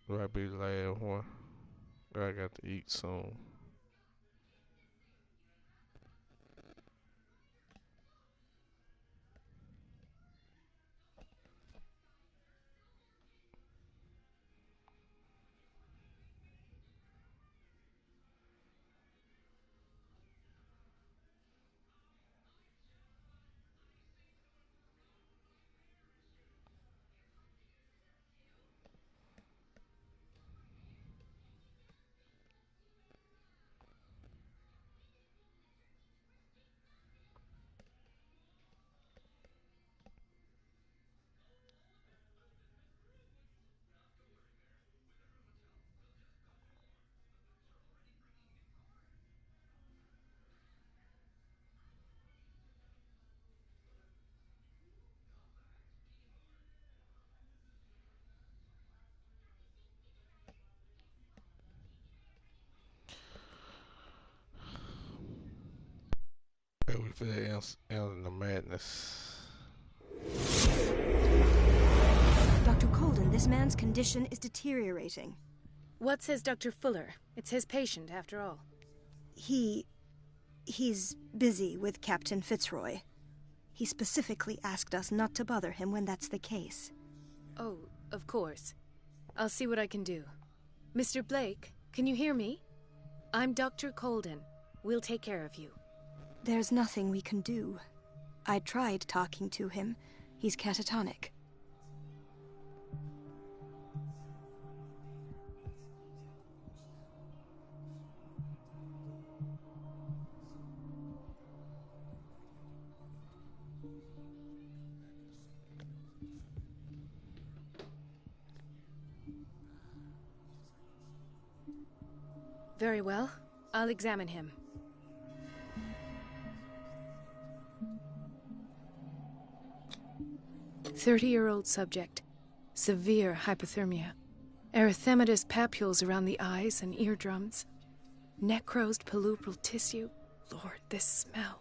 That'll be the last one. I got to eat soon. Ready for the end of the madness. Dr. Colden, this man's condition is deteriorating. What says Dr. Fuller? It's his patient, after all. He's busy with Captain Fitzroy. He specifically asked us not to bother him when that's the case. Oh, of course. I'll see what I can do. Mr. Blake, can you hear me? I'm Dr. Colden. We'll take care of you. There's nothing we can do. I tried talking to him. He's catatonic. Very well. I'll examine him. "30-year-old subject. Severe hypothermia. Erythematous papules around the eyes and eardrums. Necrosed palpebral tissue. Lord, this smell.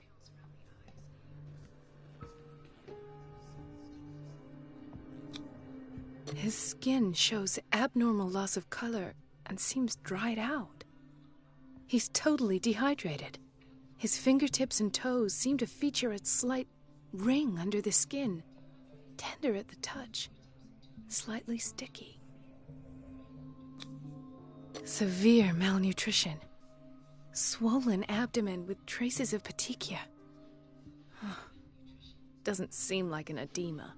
His skin shows abnormal loss of color and seems dried out. He's totally dehydrated. His fingertips and toes seem to feature a slight ring under the skin, tender at the touch, slightly sticky. Severe malnutrition. Swollen abdomen with traces of petechia. Doesn't seem like an edema.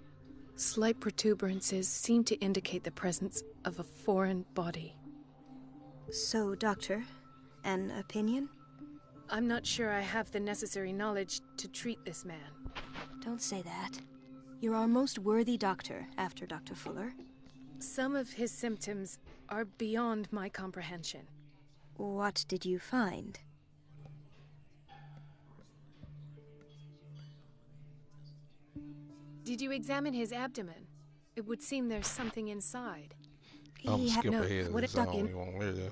Slight protuberances seem to indicate the presence of a foreign body. So, Doctor, an opinion? I'm not sure I have the necessary knowledge to treat this man. Don't say that. You're our most worthy doctor after Dr. Fuller. Some of his symptoms are beyond my comprehension. What did you find? Did you examine his abdomen? It would seem there's something inside. I'm skip no, ahead of what the it stuck song in- you want later.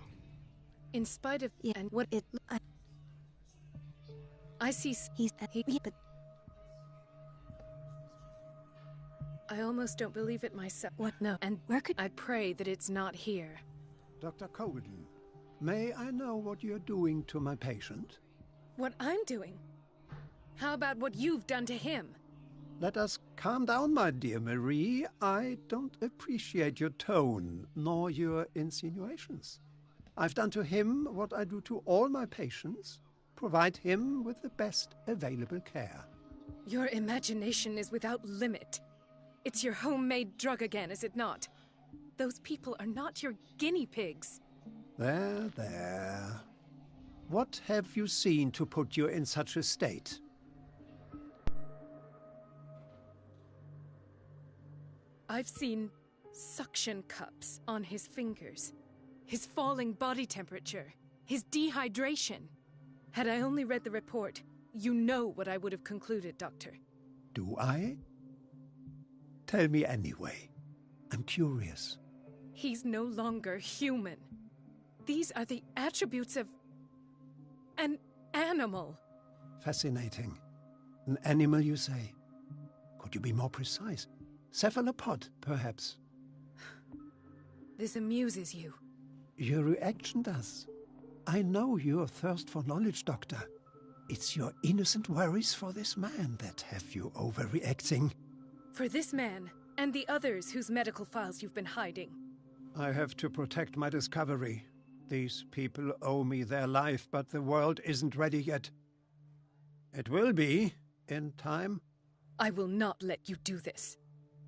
In spite of Yeah, and what it... I see, but I almost don't believe it myself. What? No, and where could... I pray that it's not here. Dr. Colden, may I know what you're doing to my patient? What I'm doing? How about what you've done to him? Let us calm down, my dear Marie. I don't appreciate your tone, nor your insinuations. I've done to him what I do to all my patients. Provide him with the best available care. Your imagination is without limit. It's your homemade drug again, is it not? Those people are not your guinea pigs. There, there. What have you seen to put you in such a state? I've seen suction cups on his fingers, his falling body temperature, his dehydration. Had I only read the report, you know what I would have concluded, Doctor. Do I? Tell me anyway. I'm curious. He's no longer human. These are the attributes of an animal. Fascinating. An animal, you say? Could you be more precise? Cephalopod, perhaps? This amuses you. Your reaction does. I know your thirst for knowledge, Doctor. It's your innocent worries for this man that have you overreacting. For this man, and the others whose medical files you've been hiding. I have to protect my discovery. These people owe me their life, but the world isn't ready yet. It will be, in time. I will not let you do this.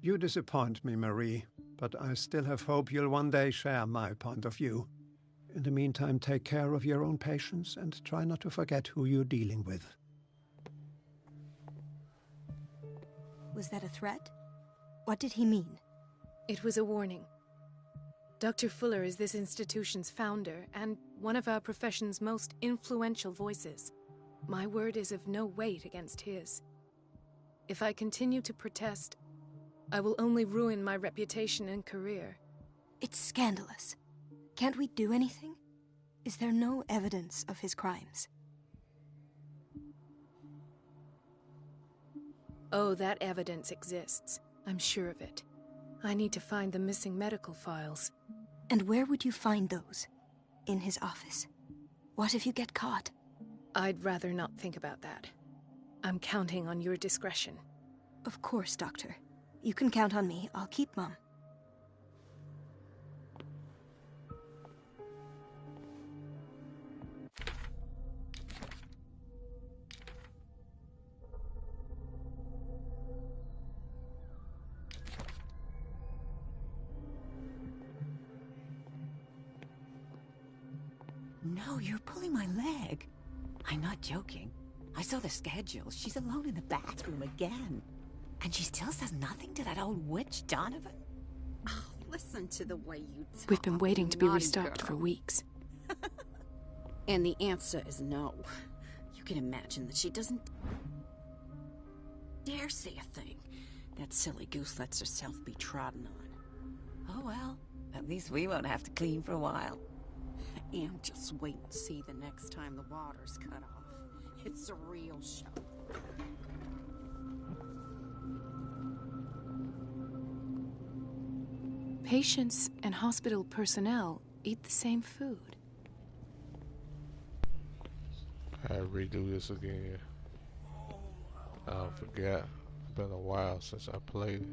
You disappoint me, Marie, but I still have hope you'll one day share my point of view. In the meantime, take care of your own patients and try not to forget who you're dealing with. Was that a threat? What did he mean? It was a warning. Dr. Fuller is this institution's founder and one of our profession's most influential voices. My word is of no weight against his. If I continue to protest, I will only ruin my reputation and career. It's scandalous. Can't we do anything? Is there no evidence of his crimes? Oh, that evidence exists. I'm sure of it. I need to find the missing medical files. And where would you find those? In his office. What if you get caught? I'd rather not think about that. I'm counting on your discretion. Of course, Doctor. You can count on me. I'll keep mum. No, you're pulling my leg. I'm not joking. I saw the schedule. She's alone in the bathroom again. And she still says nothing to that old witch, Donovan? Oh, listen to the way you talk. We've been waiting to be naughty restocked girl. for weeks. And the answer is no. You can imagine that she doesn't dare say a thing. That silly goose lets herself be trodden on. Oh well, at least we won't have to clean for a while. And just wait and see the next time the water's cut off. It's a real show. Patients and hospital personnel eat the same food. I redo this again. I forgot. It's been a while since I played it.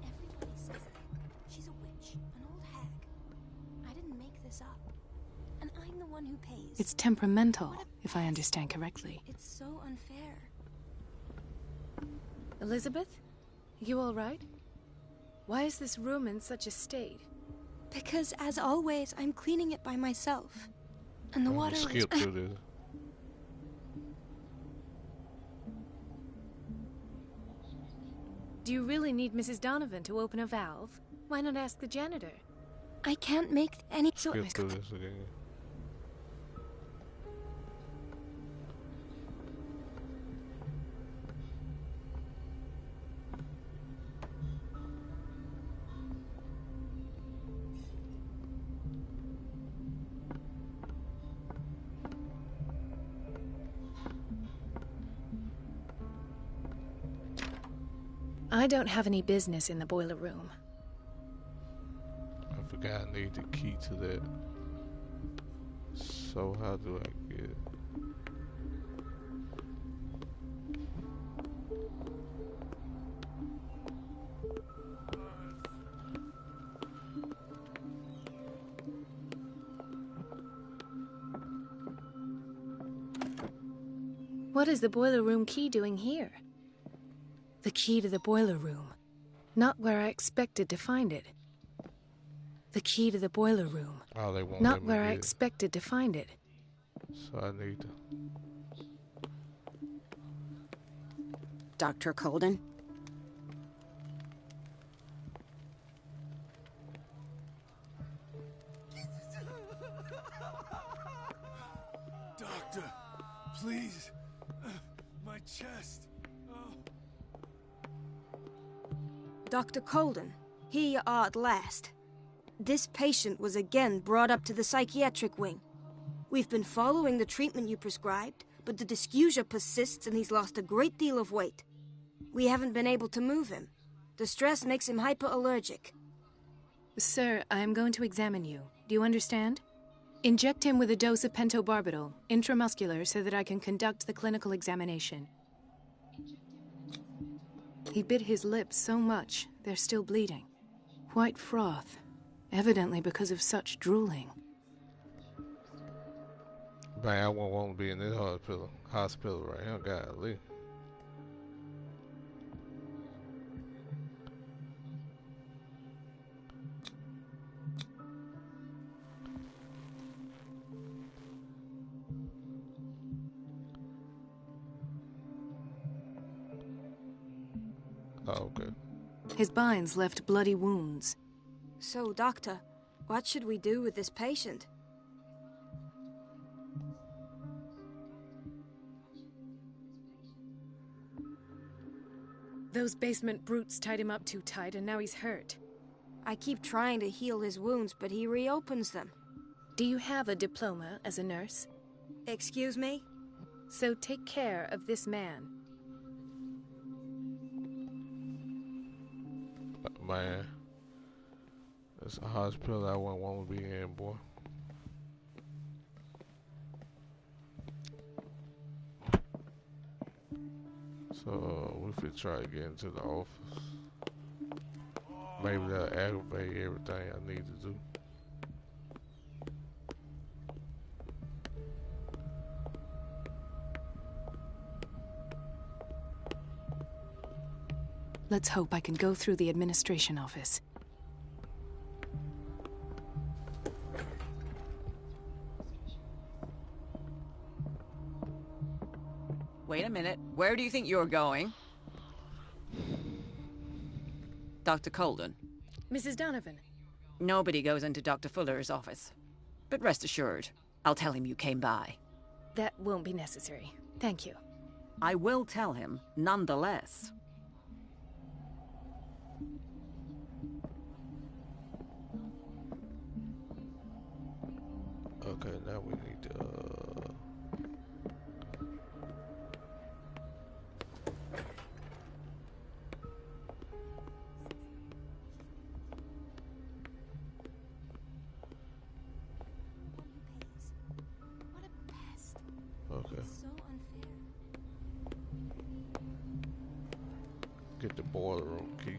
Everybody says it. She's a witch, an old hag. I didn't make this up. And I'm the one who pays. It's temperamental, if I understand correctly. It's so unfair. Elizabeth? You all right? Why is this room in such a state? Because, as always, I'm cleaning it by myself. And the I'm water gonna was... skip through this. Do you really need Mrs. Donovan to open a valve? Why not ask the janitor? I can't make any... So Skip through this again. I don't have any business in the boiler room. I forgot I need the key to that. So how do I get it? What is the boiler room key doing here? The key to the boiler room. Not where I expected to find it. The key to the boiler room. Oh, they won't Not let me where I get it. expected to find it. So I need to. Dr. Colden? Doctor, please. My chest. Dr. Colden, here you are at last. This patient was again brought up to the psychiatric wing. We've been following the treatment you prescribed, but the dysgeusia persists and he's lost a great deal of weight. We haven't been able to move him. The stress makes him hyperallergic. Sir, I am going to examine you. Do you understand? Inject him with a dose of pentobarbital, intramuscular, so that I can conduct the clinical examination. He bit his lips so much, they're still bleeding. White froth, evidently because of such drooling. Man, I won't want to be in this hospital right here, golly. Oh, okay. His binds left bloody wounds. So, Doctor, what should we do with this patient? Those basement brutes tied him up too tight, and now he's hurt. I keep trying to heal his wounds, but he reopens them. Do you have a diploma as a nurse? Excuse me? So take care of this man. Man, it's a hospital I wouldn't want to be in, boy. So we could try to get into the office. Maybe that'll aggravate everything I need to do. Let's hope I can go through the administration office. Wait a minute. Where do you think you're going? Dr. Colden. Mrs. Donovan. Nobody goes into Dr. Fuller's office. But rest assured, I'll tell him you came by. That won't be necessary. Thank you. I will tell him, nonetheless. Okay, now we need to What a pest. okay. So unfair. Get the boiler room key.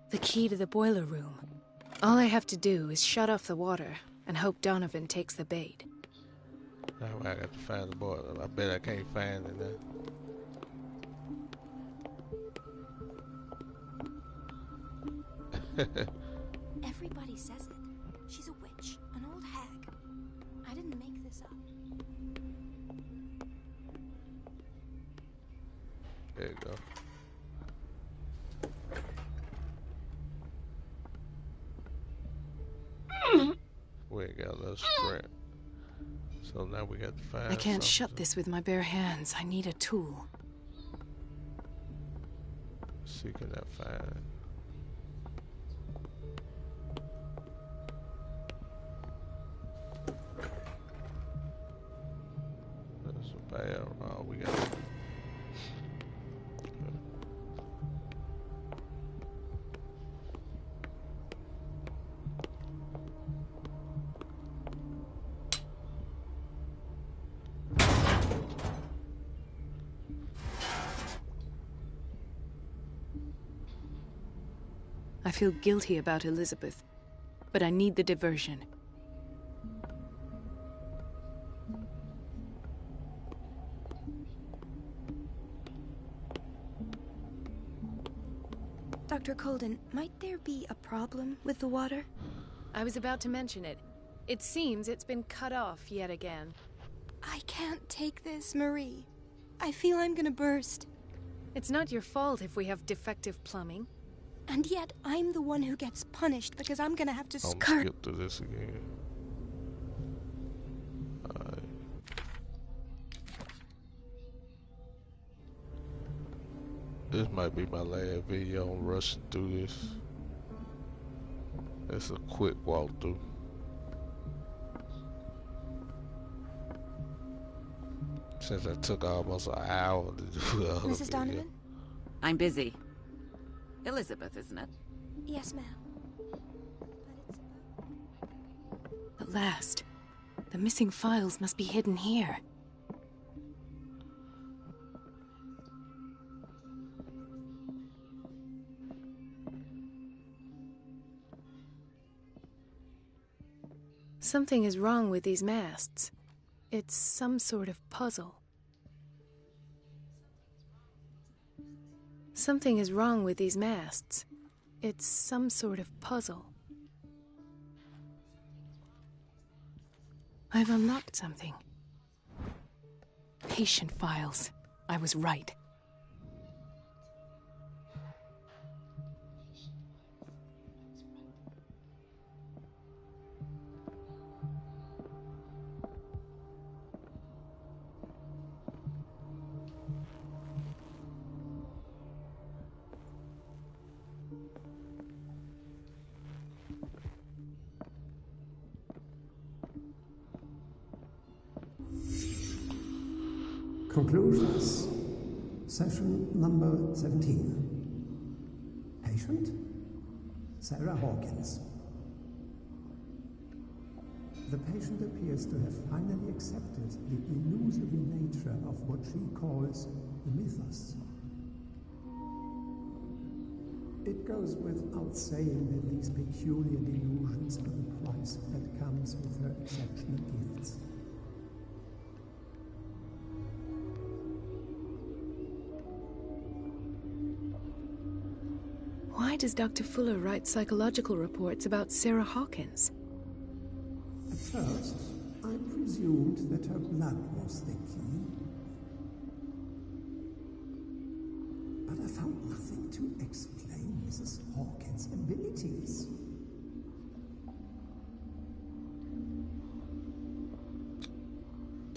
The key to the boiler room. All I have to do is shut off the water and hope Donovan takes the bait. Now I got to find the boiler. I bet I can't find it now. Everybody says it. She's a witch, an old hag. I didn't make this up. There you go. We ain't got a little sprint. So now we got to find I can't shut something. this with my bare hands. I need a tool. Seeking that find. That's a bad. Oh, we got. I feel guilty about Elizabeth, but I need the diversion. Dr. Colden, might there be a problem with the water? I was about to mention it. It seems it's been cut off yet again. I can't take this, Marie. I feel I'm gonna burst. It's not your fault if we have defective plumbing. And yet, I'm the one who gets punished because I'm gonna have to I'm skirt. gonna skip through this again. Alright. This might be my last video on rushing through this. It's a quick walkthrough. Since I took almost an hour to do the other Mrs. Donovan? I'm busy. Elizabeth, isn't it? Yes, ma'am. At last. The missing files must be hidden here. Something is wrong with these masts. It's some sort of puzzle. Something is wrong with these masts. It's some sort of puzzle. I've unlocked something. Patient files. I was right. Conclusions. Session number 17. Patient? Sarah Hawkins. The patient appears to have finally accepted the illusory nature of what she calls the mythos. It goes without saying that these peculiar delusions are the price that comes with her exceptional gifts. Why does Dr. Fuller write psychological reports about Sarah Hawkins? At first, I presumed that her blood was the key. But I found nothing to explain Mrs. Hawkins' abilities.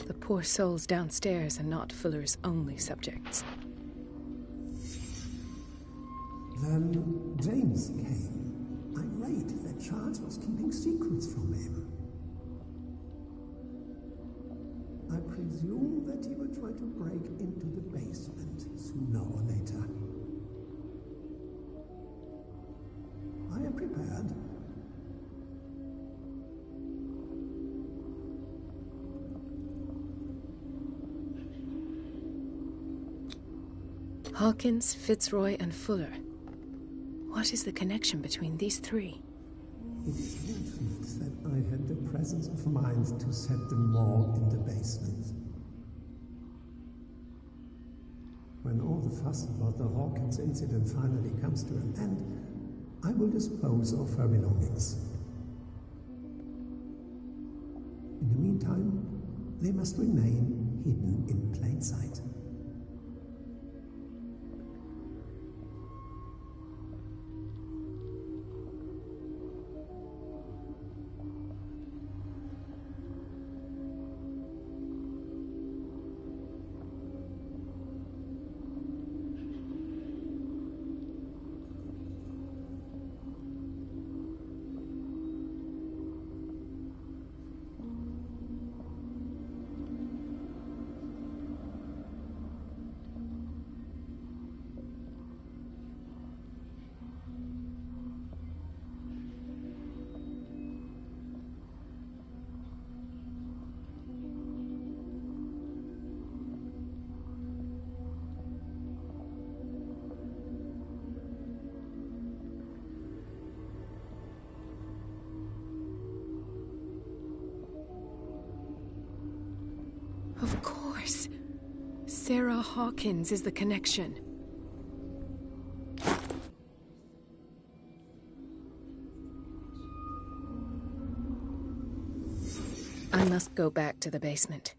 The poor souls downstairs are not Fuller's only subjects. Then James came, irate that Charles was keeping secrets from him. I presume that he will try to break into the basement sooner or later. I am prepared. Hawkins, Fitzroy, and Fuller. What is the connection between these three? It is fortunate that I had the presence of mind to set them all in the basement. When all the fuss about the Hawkins incident finally comes to an end, I will dispose of her belongings. In the meantime, they must remain hidden in plain sight. Of course. Sarah Hawkins is the connection. I must go back to the basement.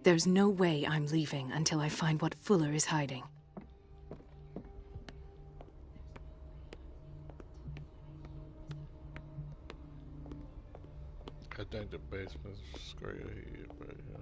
There's no way I'm leaving until I find what Fuller is hiding. I think the basement's straight ahead, but yeah.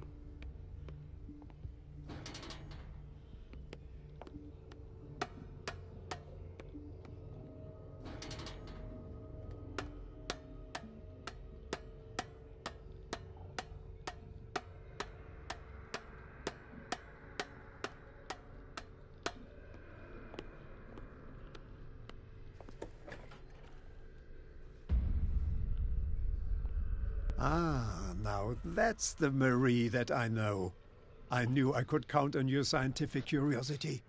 Ah, now that's the Marie that I know. I knew I could count on your scientific curiosity.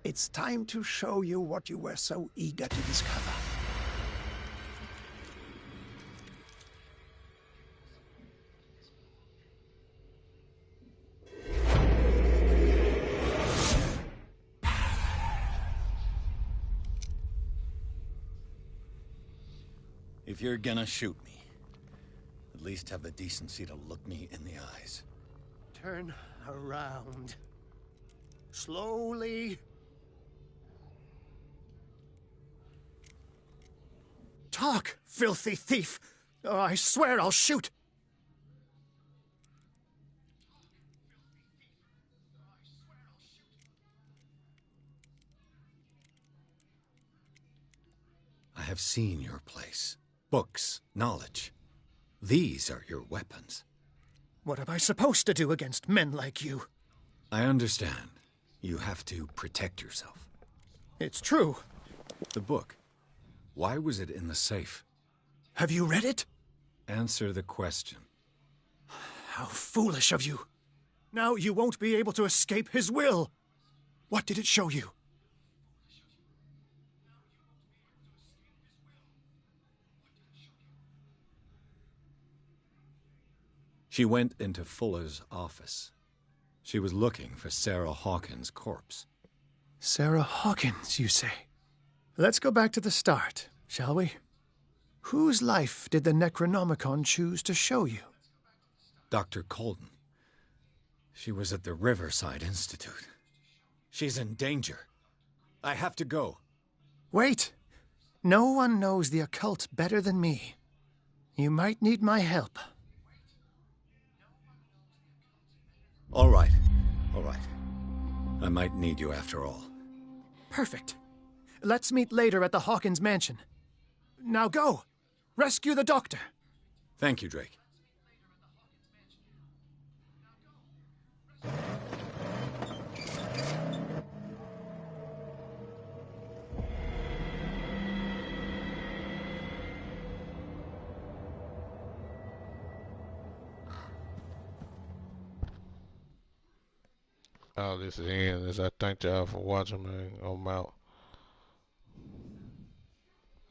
It's time to show you what you were so eager to discover. If you're gonna shoot me, at least have the decency to look me in the eyes. Turn around. Slowly. Talk, filthy thief! Or I swear I'll shoot! I have seen your place. Books, knowledge. These are your weapons. What am I supposed to do against men like you? I understand. You have to protect yourself. It's true. The book. Why was it in the safe? Have you read it? Answer the question. How foolish of you. Now you won't be able to escape his will. What did it show you? She went into Fuller's office. She was looking for Sarah Hawkins' corpse. Sarah Hawkins, you say? Let's go back to the start, shall we? Whose life did the Necronomicon choose to show you? Dr. Colden. She was at the Riverside Institute. She's in danger. I have to go. Wait. No one knows the occult better than me. You might need my help. All right. All right. I might need you after all. Perfect. Let's meet later at the Hawkins mansion. Now go! Rescue the doctor! Thank you, Drake. Oh, this is the end. As I thank y'all for watching, man. I'm out.